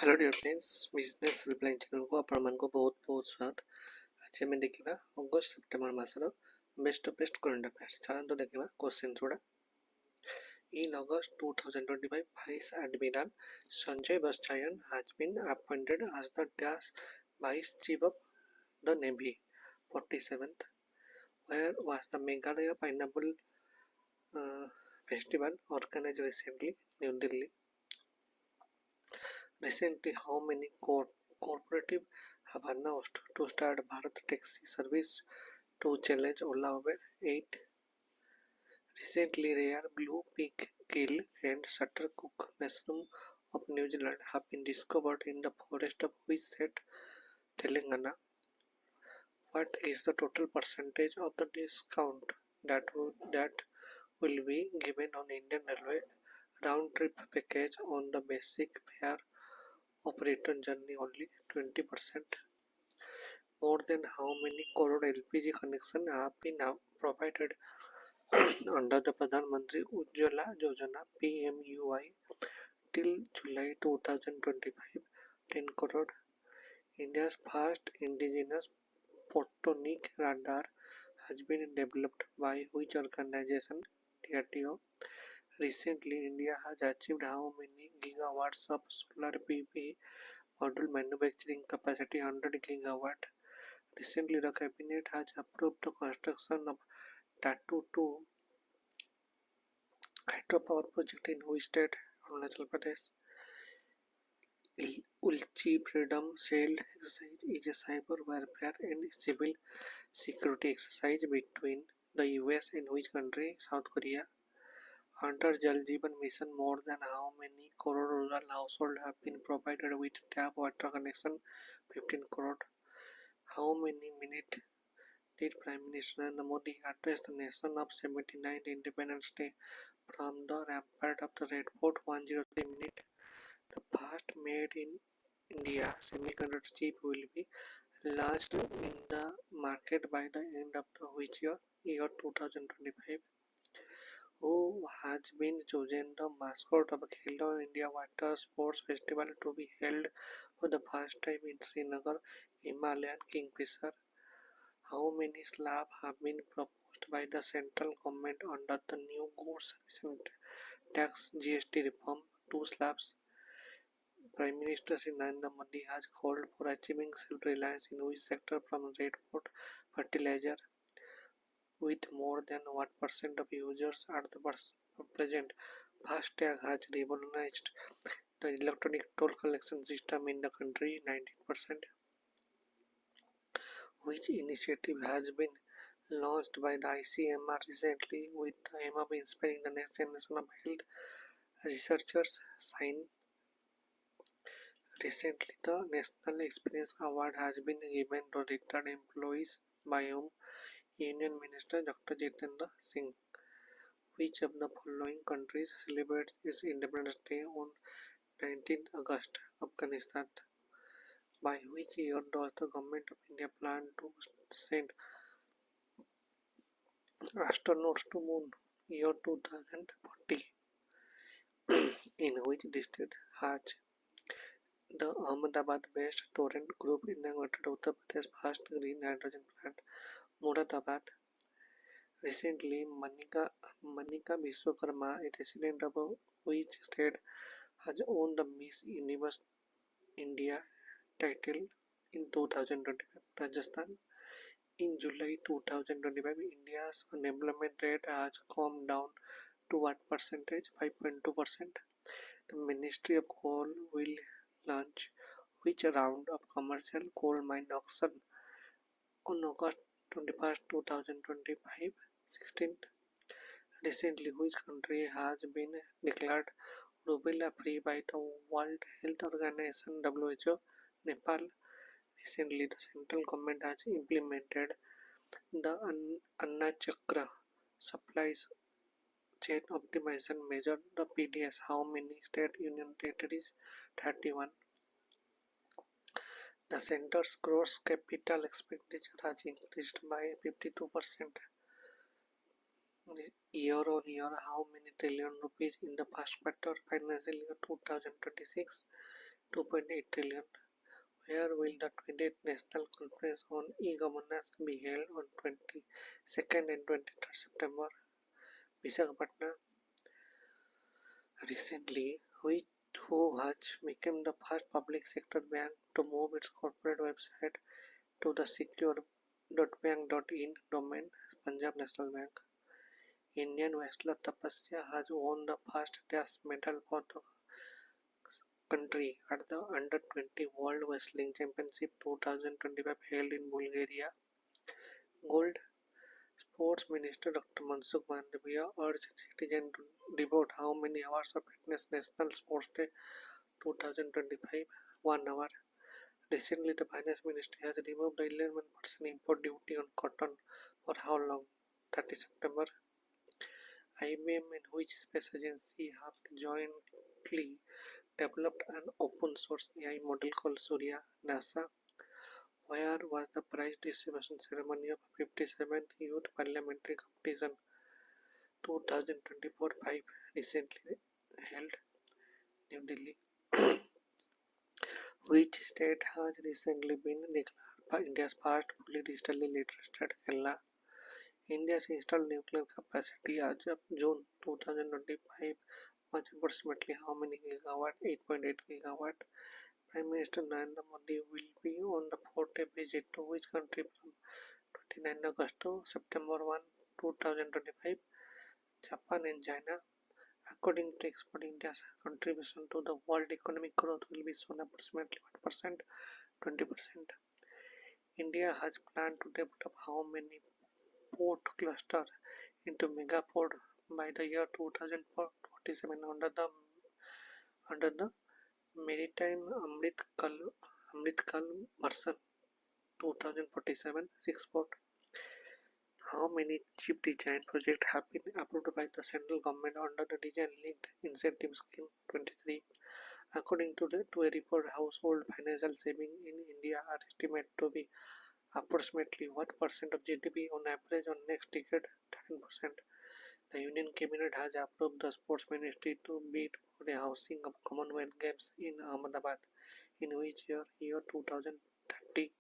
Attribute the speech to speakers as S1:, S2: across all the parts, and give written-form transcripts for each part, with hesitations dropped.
S1: Hello dear friends, business रिप्लाइन channel को आपण मानको बहुत बहुत स्वागत। आज आम देखा अगस्त सेप्टेम्बर मासर बेस्ट करंट अफेयर्स। चलते देखा क्वेश्चन गुड़ा। इन अगस्त 2025 Vice Admiral Sanjay Bastayan has been appointed as the dash Vice Chief of the Navy. 47th. Where was the Meghalaya Pineapple Festival organized recently? New Delhi. Recently, how many cooperative have announced to start Bharat Taxi service to challenge Ola Uber? 8. Recently, rare blue pig gill and shuttlecock mushroom of New Zealand have been discovered in the forest of which state? Telangana. What is the total percentage of the discount that will be given on Indian Railway round-trip package on the basic fare of return journey? Only 20%. More than how many crore LPG connections have been provided under the Pradhan Mantri Ujjwala Yojana PMUY till July 2025? 10 crore. India's first indigenous photonic radar has been developed by which organization? DRDO. Recently, India has achieved how many gigawatts of solar PV module manufacturing capacity? 100 gigawatt. Recently, the cabinet has approved the construction of Tatu 2 hydropower project in which state? Arunachal Pradesh. Ulchi Freedom Shield exercise is a cyber warfare and civil security exercise between the US and which country? South Korea. Under Jal Jeevan Mission, more than how many crore rural households have been provided with tap water connection? 15 crore. How many minutes did Prime Minister Narendra Modi address the nation of 79th Independence Day from the rampart of the Red Fort? 103 minutes. The first made in India semiconductor chip will be launched in the market by the end of the which year? 2025. Who has been chosen the mascot of Khelo India Water Sports Festival to be held for the first time in Srinagar? Himalayan Kingfisher. How many slabs have been proposed by the central government under the new goods service tax GST reform? 2 slabs. Prime Minister Shri Narendra Modi has called for achieving self-reliance in which sector from Red Fort fertilizer? With more than what percent of users at the present? FASTag has revolutionized the electronic toll collection system in the country. 19%. Which initiative has been launched by the ICMR recently with the aim of inspiring the next generation of health researchers? Sign. Recently, the National Experience Award has been given to retired employees by whom? Union Minister Dr. Jitendra Singh. Which of the following countries celebrates its Independence Day on 19th August? Afghanistan. By which year does the Government of India plan to send astronauts to moon? Year 2040. In which district has the Ahmedabad-based Torrent Group inaugurated Uttar Pradesh first green hydrogen plant? Muradabad. Recently, Manika Vishwakarma, a resident of which state, has won the Miss Universe India title in 2025? Rajasthan. In July 2025, India's unemployment rate has come down to what percentage? 5.2%. The Ministry of Coal will launch which round of commercial coal mine auction on August 21st, 2025? 16th. Recently, which country has been declared rubella free by the World Health Organization WHO? Nepal. Recently, the central government has implemented the Anna Chakra supplies chain optimization measure, the PDS. How many state union territories? 31. The center's gross capital expenditure has increased by 52%. Year on year, how many trillion rupees in the first quarter financial year 2026? 2.8 trillion. Where will the 20th National Conference on E-Governance be held on 22nd and 23rd September? Visakhapatnam. Recently, who has become the first public sector bank to move its corporate website to the secure.bank.in domain, Punjab National Bank. Indian wrestler Tapasya has won the first dash medal for the country at the Under-20 World Wrestling Championship 2025 held in Bulgaria. Gold. Sports Minister Dr. Mansukh Mandavia urged citizens to devote how many hours of fitness National Sports Day 2025? 1 hour. Recently, the Finance Ministry has removed the 11% import duty on cotton. For how long? 30 September. IBM and which space agency have jointly developed an open source AI model called Surya? NASA. Where was the prize distribution ceremony of 57th Youth Parliamentary Competition 2024-5 recently held? New Delhi. Which state has recently been declared by India's first fully digitally literate state? Kerala. India's installed nuclear capacity as of June 2025 was approximately how many gigawatt? 8.8 gigawatt. Prime Minister Narendra Modi will be on the 4th visit to which country from 29 August to September 1, 2025? Japan and China. According to expert, India's contribution to the world economic growth will be shown approximately 1%, 20%. India has planned to develop how many port clusters into mega port by the year 2047 under the Maritime Amritkal version 2047 6 port. How many chip design projects have been approved by the central government under the Design Linked Incentive Scheme 23? According to a report, household financial savings in India are estimated to be approximately what percent of GDP on average on next decade? 13%. The Union Cabinet has approved the Sports Ministry to bid for the housing of Commonwealth Games in Ahmedabad. In which year? Year 2030.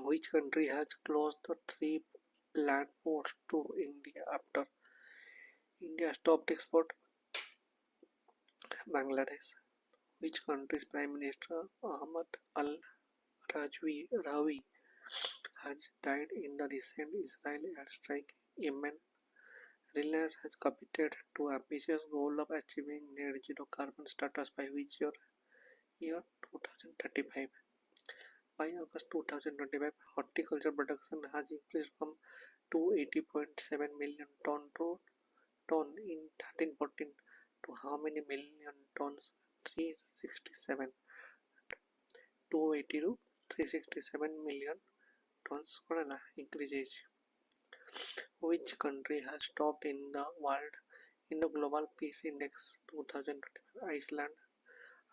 S1: Which country has closed the 3 land ports to India after India's top export? Bangladesh. Which country's Prime Minister Ahmad al-Rawi has died in the recent Israeli airstrike in Yemen? Reliance has committed to ambitious goal of achieving net zero carbon status by which year? Year 2035. By August 2025, horticulture production has increased from 280.7 million ton in 1314 to how many million tons? 367. 280 to 367 million tons increase. Which country has topped in the world in the Global Peace Index 2025? Iceland.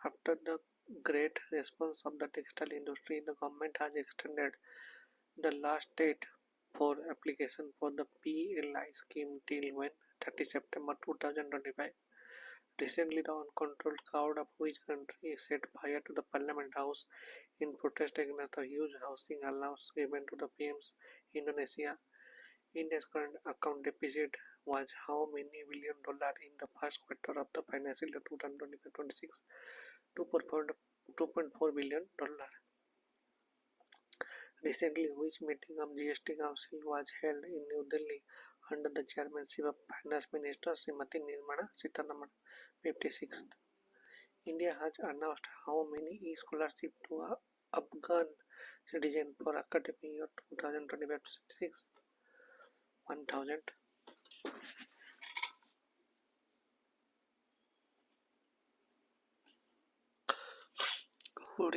S1: After the great response of the textile industry, the government has extended the last date for application for the PLI scheme till when? 30 September 2025. Recently, the uncontrolled crowd of which country set fire to the Parliament House in protest against the huge housing allowance given to the PMs? Indonesia. India's current account deficit was how many billion dollars in the first quarter of the financial year 2025-26? 2.4 billion dollars. Recently, which meeting of GST Council was held in New Delhi under the chairmanship of Finance Minister Srimati Nirmala Sitharaman? 56th. India has announced how many e-scholarships to Afghan citizens for academic year 2025-26? 1000. Who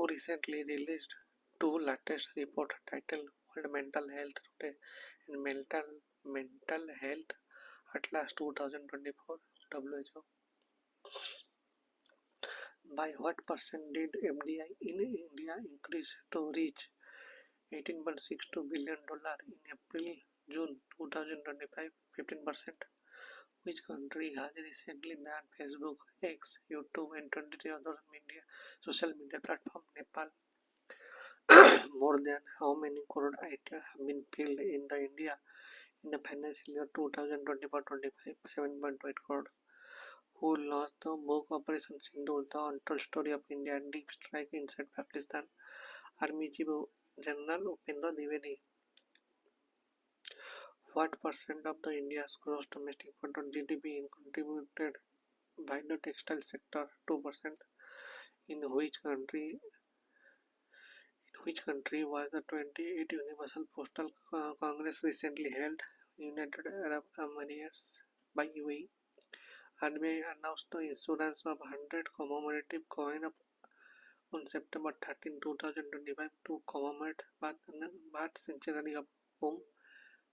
S1: recently released 2 latest reports titled World Mental Health Today and Mental Health Atlas 2024 WHO. By what percent did FDI in India increase to reach $18.62 billion in April-June 2025, 15%. Which country has recently banned Facebook, X, YouTube, and 23 other social media platforms? Nepal. More than how many crore items have been filled in the India in the financial year 2024-25? 7.8 crore. Who launched the book Operation Sindoor, the untold story of India and deep strike inside Pakistan? Army Chief General Upendra Dwivedi. What percent of the India's gross domestic product GDP is contributed by the textile sector? 2%. In which country was the 28th Universal Postal Congress recently held? United Arab Emirates by UAE. RBI announced the issuance of 100 commemorative coin on September 13, 2025 to commemorate birth centenary of whom?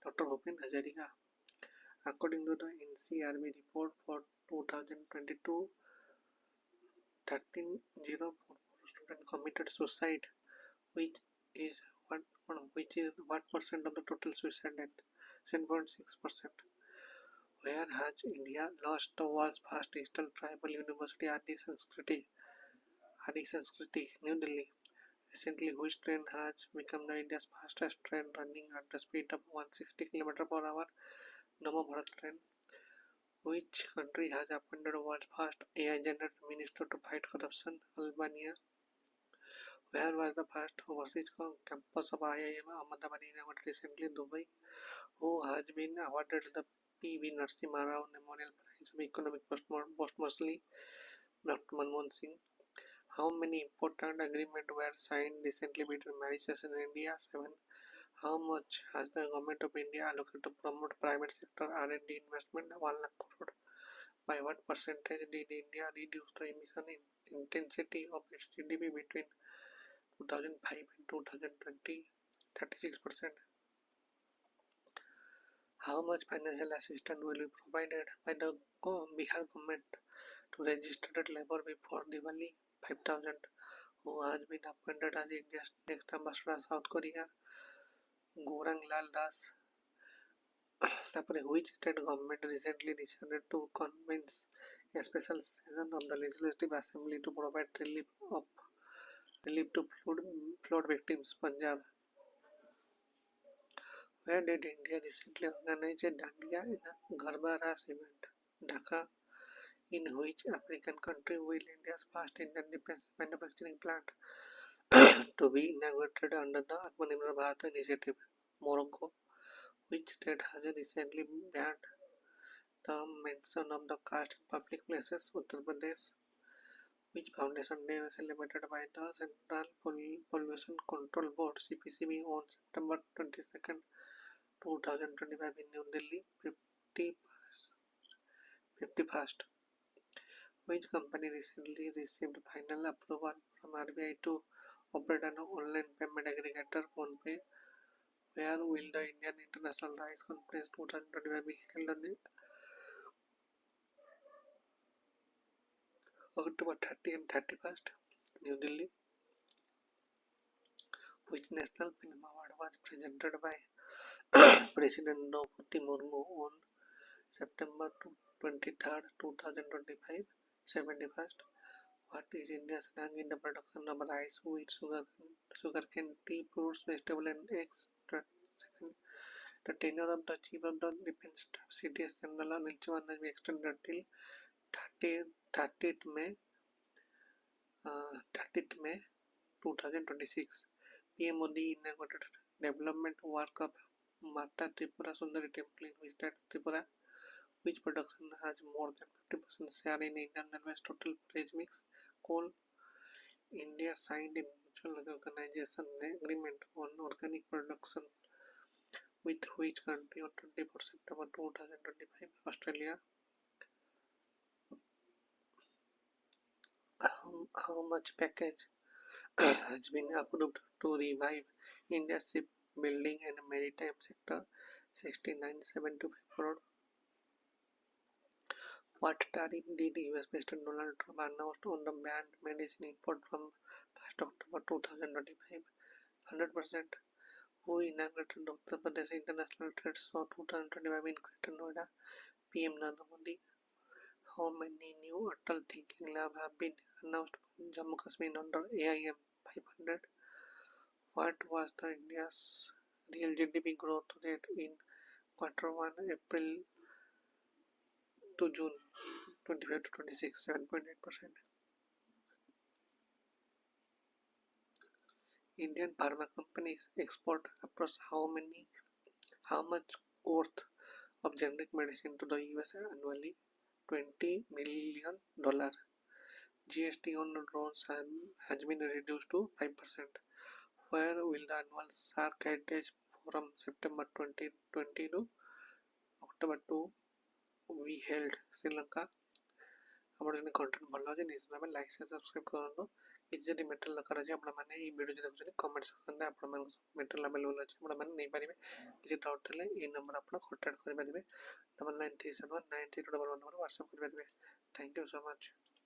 S1: Dr. Bhupen Hazarika. According to the NCRB report for 2022, 13,044 students committed suicide, which is what percent of the total suicide death? 7.6%. Where has India lost the world's first digital tribal university, Adi Sanskriti, New Delhi? Recently, which train has become the India's fastest train running at the speed of 160 km/h? Namo Bharat train. Which country has appointed the world's first AI-generated minister to fight corruption? Albania. Where was the first overseas campus of IIM Ahmedabad inaugurated recently? Dubai. Who has been awarded the P.V. Narasimha Rao Memorial Prize of Economic posthumously? Dr. Manmohan Singh. How many important agreements were signed recently between Mauritius and India? 7. How much has the government of India allocated to promote private sector R&D investment? 1 lakh crore. By what percentage did India reduce the emission intensity of its GDP between 2005 and 2020? 36%. How much financial assistance will be provided by the Bihar government to registered labor before Diwali? 5,000. Who has been appointed as India's next ambassador to South Korea? Gaurang Lal Das. Which state government recently decided to convince a special session of the Legislative Assembly to provide relief to flood victims? Punjab. Where did India recently organize a Dandiya in a Garba Ras event? Dhaka. In which African country will India's first Indian defense manufacturing plant to be inaugurated under the Atmanirbhar Bharat initiative? Morocco. Which state has recently banned the mention of the caste in public places? Uttar Pradesh. Which Foundation Day was celebrated by the Central Pollution Control Board CPCB on September 22nd, 2025 in New Delhi? 51st. Which company recently received final approval from RBI to operate an online payment aggregator PhonePe? Where will the Indian International Rice Conference 2025 be held on October 30 and 31st? New Delhi. Which National Film Award was presented by President Draupadi Murmu on September 23rd, 2025? 71st. What is India's rank in the production of rice, wheat, sugarcane, tea, fruits, vegetables, and eggs? 2nd. The tenure of the Chief of the Defence Staff CDS General Anil Chouhan has been extended till 30th May 2026. PM Modi inaugurated development work of Mata Tripura Sundari Temple in which state? Tripura. Which production has more than 50% share in Indian Railways total price mix? Coal. India signed a mutual recognition agreement on organic production with which country on 24 September 2025? Australia. How much package has been approved to revive India's shipbuilding and maritime sector? 69.75 crore. What tariff did US President Donald Trump announce on the banned medicine import from 1st October 2025? 100%. Who inaugurated Uttar Pradesh International Trade Show 2025 in Greater Noida? PM Narendra Modi. How many new Atal Thinking Lab have been announced in Jammu Kashmir under AIM 500? What was the India's real GDP growth rate in Q1 April to June 25 to 26? 7.8%. Indian pharma companies export across how much worth of generic medicine to the US annually? $20 million. GST on drones has been reduced to 5%. Where will the annual SAARC Heritage Forum September 2020 to October 2 be held? Sri Lanka. ଆମର ଯଦି content ଭଲ ଲାଗୁଛି ନିଶ୍ଚିତ ଭାବେ like share subscribe କରନ୍ତୁ। କିଛି ଯଦି material ଦରକାର ଅଛି ଆପଣମାନେ ଏହି ଭିଡ଼ିଓ ଯଦି ଦେଖୁଛନ୍ତି କମେଣ୍ଟ ସେକ୍ସନରେ ଆପଣମାନଙ୍କ ମେଟେରିଆଲ୍ ଆଭେଲେବଲ୍ ଅଛି ଆପଣମାନେ ନେଇପାରିବେ। କିଛି ଡାଉଟ୍ ଥିଲେ ଏହି ନମ୍ବର ଆପଣ କଣ୍ଟାକ୍ଟ କରିପାରିବେ। 9937193211 ହ୍ୱାଟ୍ସଆପ୍ କରିପାରିବେ। Thank you so much.